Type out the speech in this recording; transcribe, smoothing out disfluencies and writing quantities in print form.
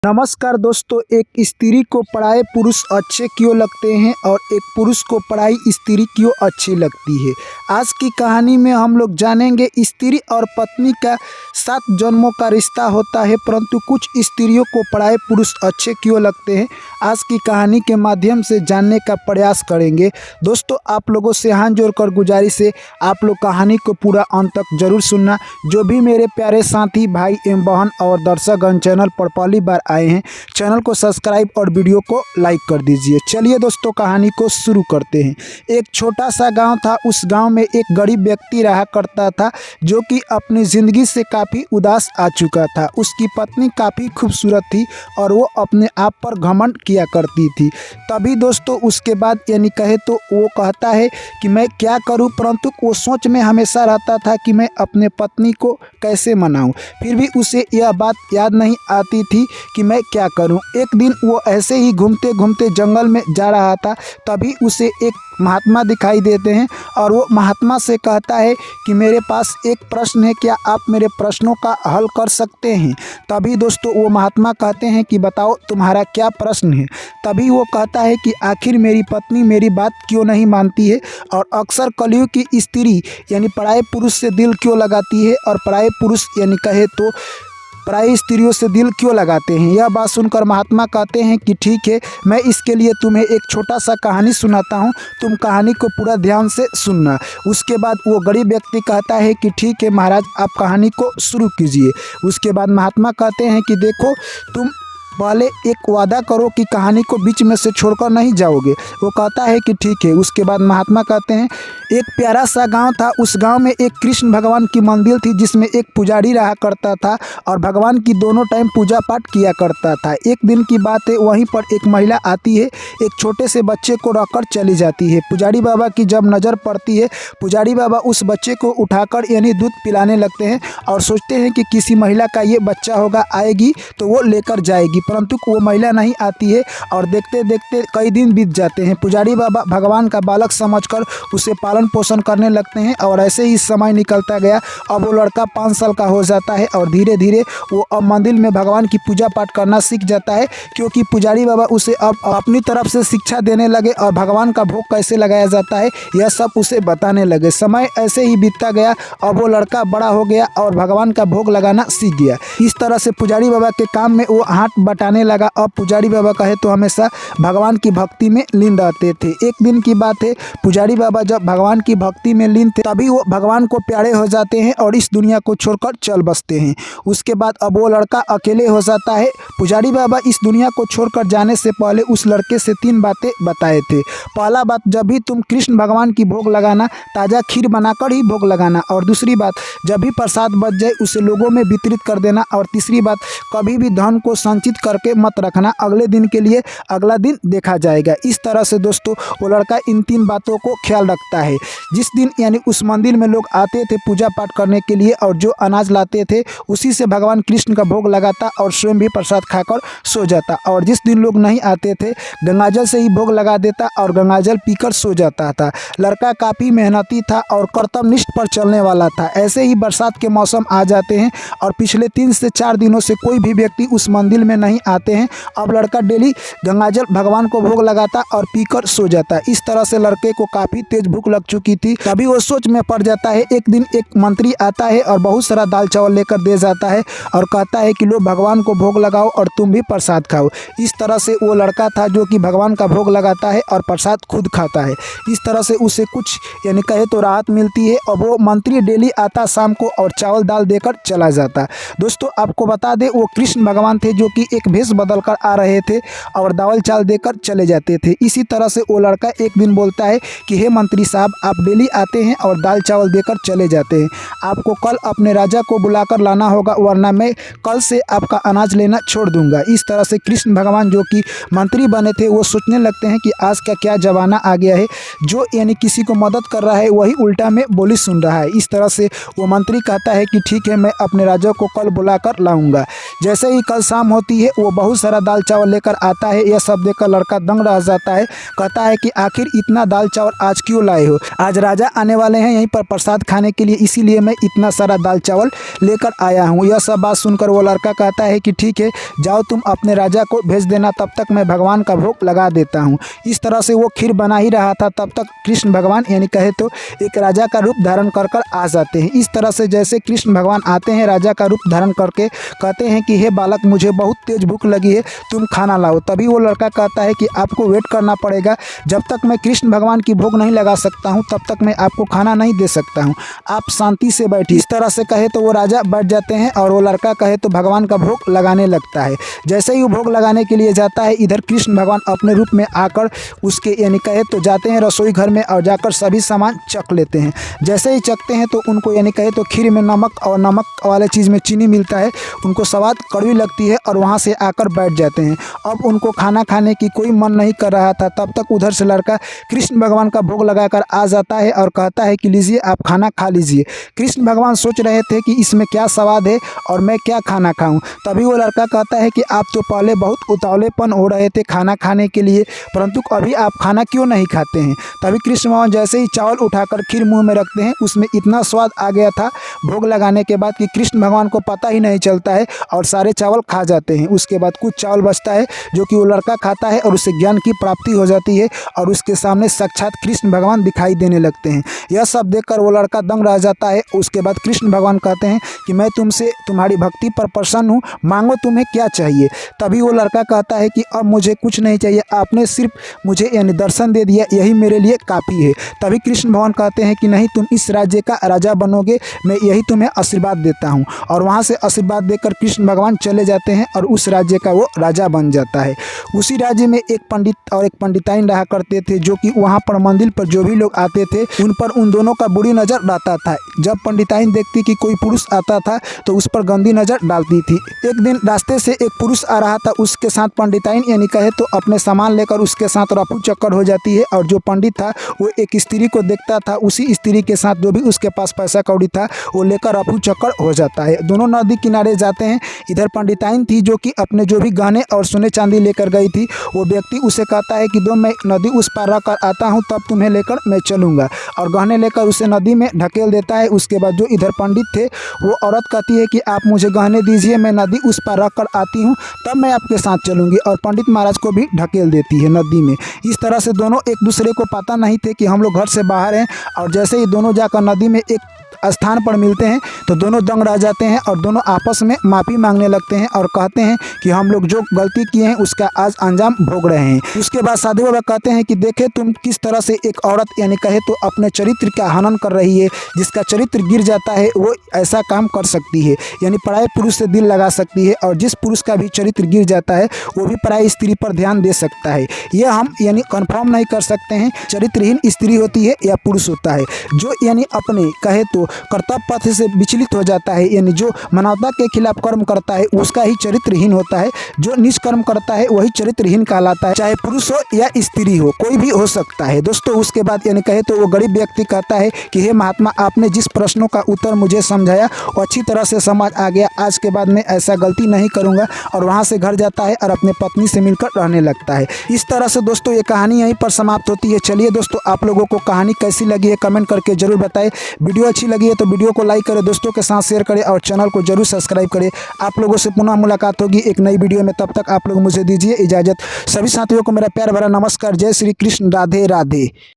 नमस्कार दोस्तों, एक स्त्री को पढ़ाए पुरुष अच्छे क्यों लगते हैं और एक पुरुष को पढ़ाई स्त्री क्यों अच्छी लगती है। आज की कहानी में हम लोग जानेंगे स्त्री और पत्नी का 7 जन्मों का रिश्ता होता है, परंतु कुछ स्त्रियों को पढ़ाए पुरुष अच्छे क्यों लगते हैं। आज की कहानी के माध्यम से जानने का प्रयास करेंगे। दोस्तों, आप लोगों से हाथ जोड़कर गुजारिश है, आप लोग कहानी को पूरा अंत तक जरूर सुनना। जो भी मेरे प्यारे साथी भाई एवं बहन और दर्शकगण चैनल पर पहली बार आए हैं, चैनल को सब्सक्राइब और वीडियो को लाइक कर दीजिए। चलिए दोस्तों, कहानी को शुरू करते हैं। एक छोटा सा गांव था। उस गांव में एक गरीब व्यक्ति रहा करता था, जो कि अपनी ज़िंदगी से काफ़ी उदास आ चुका था। उसकी पत्नी काफ़ी खूबसूरत थी और वो अपने आप पर घमंड किया करती थी। तभी दोस्तों उसके बाद यानी कहे तो वो कहता है कि मैं क्या करूं, परंतु वो सोच में हमेशा रहता था कि मैं अपने पत्नी को कैसे मनाऊं। फिर भी उसे यह बात याद नहीं आती थी कि मैं क्या करूं। एक दिन वो ऐसे ही घूमते घूमते जंगल में जा रहा था। तभी उसे एक महात्मा दिखाई देते हैं और वो महात्मा से कहता है कि मेरे पास एक प्रश्न है, क्या आप मेरे प्रश्नों का हल कर सकते हैं। तभी दोस्तों वो महात्मा कहते हैं कि बताओ तुम्हारा क्या प्रश्न है। तभी वो कहता है कि आखिर मेरी पत्नी मेरी बात क्यों नहीं मानती है और अक्सर कलयुग की स्त्री यानी पराये पुरुष से दिल क्यों लगाती है और पराये पुरुष यानी कहे तो पराई स्त्रियों से दिल क्यों लगाते हैं। यह बात सुनकर महात्मा कहते हैं कि ठीक है, मैं इसके लिए तुम्हें एक छोटा सा कहानी सुनाता हूँ, तुम कहानी को पूरा ध्यान से सुनना। उसके बाद वो गरीब व्यक्ति कहता है कि ठीक है महाराज, आप कहानी को शुरू कीजिए। उसके बाद महात्मा कहते हैं कि देखो, तुम पहले एक वादा करो कि कहानी को बीच में से छोड़कर नहीं जाओगे। वो कहता है कि ठीक है। उसके बाद महात्मा कहते हैं एक प्यारा सा गांव था। उस गांव में एक कृष्ण भगवान की मंदिर थी, जिसमें एक पुजारी रहा करता था और भगवान की दोनों टाइम पूजा पाठ किया करता था। एक दिन की बात है, वहीं पर एक महिला आती है, एक छोटे से बच्चे को रखकर चली जाती है। पुजारी बाबा की जब नज़र पड़ती है, पुजारी बाबा उस बच्चे को उठाकर यानी दूध पिलाने लगते हैं और सोचते हैं कि किसी महिला का ये बच्चा होगा, आएगी तो वो लेकर जाएगी, परंतु वो महिला नहीं आती है और देखते देखते कई दिन बीत जाते हैं। पुजारी बाबा भगवान का बालक समझकर उसे पालन पोषण करने लगते हैं और ऐसे ही समय निकलता गया। अब वो लड़का 5 साल का हो जाता है और धीरे धीरे वो अब मंदिर में भगवान की पूजा पाठ करना सीख जाता है, क्योंकि पुजारी बाबा उसे अब अपनी तरफ से शिक्षा देने लगे और भगवान का भोग कैसे लगाया जाता है यह सब उसे बताने लगे। समय ऐसे ही बीतता गया। अब वो लड़का बड़ा हो गया और भगवान का भोग लगाना सीख गया। इस तरह से पुजारी बाबा के काम में वो हाथ बटाने लगा। अब पुजारी बाबा कहे तो हमेशा भगवान की भक्ति में लीन रहते थे। एक दिन की बात है, पुजारी बाबा जब भगवान की भक्ति में लीन थे, तभी वो भगवान को प्यारे हो जाते हैं और इस दुनिया को छोड़कर चल बसते हैं। उसके बाद अब वो लड़का अकेले हो जाता है। पुजारी बाबा इस दुनिया को छोड़कर जाने से पहले उस लड़के से 3 बातें बताए थे। पहला बात, जब भी तुम कृष्ण भगवान की भोग लगाना, ताज़ा खीर बनाकर ही भोग लगाना। और दूसरी बात, जब भी प्रसाद बच जाए उसे लोगों में वितरित कर देना। और तीसरी बात, कभी भी धन को संचित करके मत रखना, अगले दिन के लिए अगला दिन देखा जाएगा। इस तरह से दोस्तों वो लड़का इन 3 बातों को ख्याल रखता है। जिस दिन यानी उस मंदिर में लोग आते थे पूजा पाठ करने के लिए और जो अनाज लाते थे उसी से भगवान कृष्ण का भोग लगाता और स्वयं भी प्रसाद खाकर सो जाता। और जिस दिन लोग नहीं आते थे, गंगाजल से ही भोग लगा देता और गंगाजल पीकर सो जाता था। लड़का काफ़ी मेहनती था और कर्तव्यनिष्ठ पर चलने वाला था। ऐसे ही बरसात के मौसम आ जाते हैं और पिछले 3 से 4 दिनों से कोई भी व्यक्ति उस मंदिर में नहीं आते हैं। अब लड़का डेली गंगाजल भगवान को भोग लगाता और पीकर सो जाता। इस तरह से लड़के को काफ़ी तेज भूख लग चुकी थी। तभी वो सोच में पड़ जाता है। एक दिन एक मंत्री आता है और बहुत सारा दाल चावल लेकर दे जाता है और कहता है कि लो भगवान को भोग लगाओ और तुम भी प्रसाद खाओ। इस तरह से वो लड़का था जो कि भगवान का भोग लगाता है और प्रसाद खुद खाता है। इस तरह से उसे कुछ यानी कहे तो राहत मिलती है और वो मंत्री डेली आता शाम को और चावल दाल देकर चला जाता। दोस्तों आपको बता दें, वो कृष्ण भगवान थे जो कि एक भेष बदल कर आ रहे थे और दावल चावल देकर चले जाते थे। इसी तरह से वो लड़का एक दिन बोलता है कि हे मंत्री साहब, आप डेली आते हैं और दाल चावल देकर चले जाते हैं, आपको कल अपने राजा को बुलाकर लाना होगा, वरना मैं कल से आपका अनाज लेना छोड़ दूंगा। इस तरह से कृष्ण भगवान जो कि मंत्री बने थे वो सोचने लगते हैं कि आज का क्या ज़माना आ गया है, जो यानी किसी को मदद कर रहा है वही उल्टा में बोली सुन रहा है। इस तरह से वो मंत्री कहता है कि ठीक है, मैं अपने राजा को कल बुलाकर लाऊंगा। जैसे ही कल शाम होती है, वो बहुत सारा दाल चावल लेकर आता है। यह सब देखकर लड़का दंग रह जाता है, कहता है कि आखिर इतना दाल चावल आज क्यों लाए हो? आज राजा आने वाले हैं यहीं पर प्रसाद खाने के लिए, इसीलिए मैं इतना सारा दाल चावल लेकर आया हूँ। यह सब बात सुनकर वो लड़का कहता है कि ठीक है, जाओ तुम अपने राजा को भेज देना, तब तक मैं भगवान का भोग लगा देता हूँ। इस तरह से वो खीर बना ही रहा था, तब तक कृष्ण भगवान यानी कहे तो एक राजा का रूप धारण कर कर आ जाते हैं। इस तरह से जैसे कृष्ण भगवान आते हैं राजा का रूप धारण करके, कहते हैं कि हे बालक, मुझे बहुत तेज भूख लगी है, तुम खाना लाओ। तभी वो लड़का कहता है कि आपको वेट करना पड़ेगा, जब तक मैं कृष्ण भगवान की भोग नहीं लगा सकता हूँ तब तक मैं आपको खाना नहीं दे सकता हूँ, आप शांति से बैठिए। इस तरह से कहे तो वो राजा बैठ जाते हैं और वो लड़का कहे तो भगवान का भोग लगाने लगता है। जैसे ही वो भोग लगाने के लिए जाता है, इधर कृष्ण भगवान अपने रूप में आकर उसके यानी कहे तो जाते हैं रसोई घर में और जाकर सभी सामान चख लेते हैं। जैसे ही चखते हैं तो उनको यानी कहे तो खीर में नमक और नमक वाले चीज़ में चीनी मिलता है, उनको स्वाद कड़वी लगती है और वहाँ से आकर बैठ जाते हैं। अब उनको खाना खाने की कोई मन नहीं कर रहा था, तब तक उधर से लड़का कृष्ण भगवान का भोग लगाकर आ जाता है और कहता है कि लीजिए आप खाना खा लीजिए। कृष्ण भगवान सोच रहे थे कि इसमें क्या स्वाद है और मैं क्या खाना खाऊं। तभी वो लड़का कहता है कि आप तो पहले बहुत उतावलेपन हो रहे थे खाना खाने के लिए, परंतु अभी आप खाना क्यों नहीं खाते हैं? तभी कृष्ण भगवान जैसे ही चावल उठाकर खीर मुंह में रखते हैं, उसमें इतना स्वाद आ गया था भोग लगाने के बाद कि कृष्ण भगवान को पता ही नहीं चलता है और सारे चावल खा जाते हैं। उसके बाद कुछ चावल बचता है जो कि वो लड़का खाता है और उससे ज्ञान की प्राप्ति हो जाती है और उसके सामने साक्षात कृष्ण भगवान दिखाई देने लगते हैं। यह सब देखकर वो लड़का दंग रह जाता है। उसके बाद कृष्ण भगवान कहते हैं कि मैं तुमसे तुम्हारी भक्ति पर प्रसन्न हूँ, मांगो तुम्हें क्या चाहिए। तभी वो लड़का कहता है कि अब मुझे कुछ नहीं चाहिए, आपने सिर्फ मुझे यानी दर्शन दे दिया, यही मेरे लिए काफ़ी है। तभी कृष्ण भगवान कहते हैं कि नहीं, तुम इस राज्य का राजा बनोगे, मैं यही तुम्हें आशीर्वाद देता हूँ। और वहाँ से आशीर्वाद देकर कृष्ण भगवान चले जाते हैं और उस राज्य का वो राजा बन जाता है। उसी राज्य में एक पंडित और एक पंडिताइन रहा करते थे, जो कि वहाँ पर मंदिर पर जो भी लोग आते थे उन पर उन दोनों का बुरी नज़र रहता था। जब पंडिताइन देखती कि कोई पुरुष आता था तो उस पर गंदी नज़र डालती थी। एक दिन रास्ते से एक पुरुष आ रहा था, उसके साथ पंडिताइन यानी कहे तो अपने सामान लेकर उसके साथ रफू चक्कर हो जाती है और जो पंडित था वो एक स्त्री को देखता था, उसी स्त्री के साथ जो भी उसके पास पैसा कौड़ी था वो लेकर रफू चक्कर हो जाता है। दोनों नदी किनारे जाते हैं। इधर पंडिताइन थी जो कि अपने जो भी गहने और सोने चांदी लेकर गई थी, वो व्यक्ति उसे कहता है कि दो मैं नदी उस पार रख कर आता हूँ, तब तुम्हें लेकर मैं चलूँगा, और गहने लेकर उसे नदी में ढकेल देता है। उसके बाद जो इधर पंडित थे वो औरत कहती है कि आप मुझे गहने दीजिए, मैं नदी उस पार रख कर आती हूँ, तब मैं आपके साथ चलूँगी, और पंडित महाराज को भी ढकेल देती है नदी में। इस तरह से दोनों एक दूसरे को पता नहीं थे कि हम लोग घर से बाहर हैं, और जैसे ही दोनों जाकर नदी में एक स्थान पर मिलते हैं तो दोनों दंग रह जाते हैं और दोनों आपस में माफ़ी मांगने लगते हैं और कहते हैं कि हम लोग जो गलती किए हैं उसका आज अंजाम भोग रहे हैं। उसके बाद साधु बाबा कहते हैं कि देखे तुम किस तरह से एक औरत यानी कहे तो अपने चरित्र का हनन कर रही है, जिसका चरित्र गिर जाता है वो ऐसा काम कर सकती है, यानी पराये पुरुष से दिल लगा सकती है, और जिस पुरुष का भी चरित्र गिर जाता है वो भी पराई स्त्री पर ध्यान दे सकता है। यह हम यानी कन्फर्म नहीं कर सकते हैं चरित्रहीन स्त्री होती है या पुरुष होता है। जो यानी अपने कहे तो कर्तव्य पथ से विचलित हो जाता है, यानी जो मानवता के खिलाफ कर्म करता है उसका ही चरित्रहीन होता है, जो नीच कर्म करता है वही चरित्रहीन कहलाता है, चाहे पुरुष हो या स्त्री हो, कोई भी हो सकता है दोस्तों। उसके बाद यानी कहे तो वो गरीब व्यक्ति कहता है कि हे महात्मा, आपने जिस प्रश्नों का उत्तर मुझे समझाया वो अच्छी तरह से समझ आ गया, आज के बाद मैं ऐसा गलती नहीं करूँगा, और वहाँ से घर जाता है और अपने पत्नी से मिलकर रहने लगता है। इस तरह से दोस्तों ये कहानी यहीं पर समाप्त होती है। चलिए दोस्तों, आप लोगों को कहानी कैसी लगी है कमेंट करके जरूर बताएं। वीडियो अच्छी लगी है तो वीडियो को लाइक करें, दोस्तों के साथ शेयर करें और चैनल को जरूर सब्सक्राइब करें। आप लोगों से पुनः मुलाकात होगी एक नई वीडियो में, तब तक आप लोग मुझे दीजिए इजाज़त। सभी साथियों को मेरा प्यार भरा नमस्कार। जय श्री कृष्ण, राधे राधे।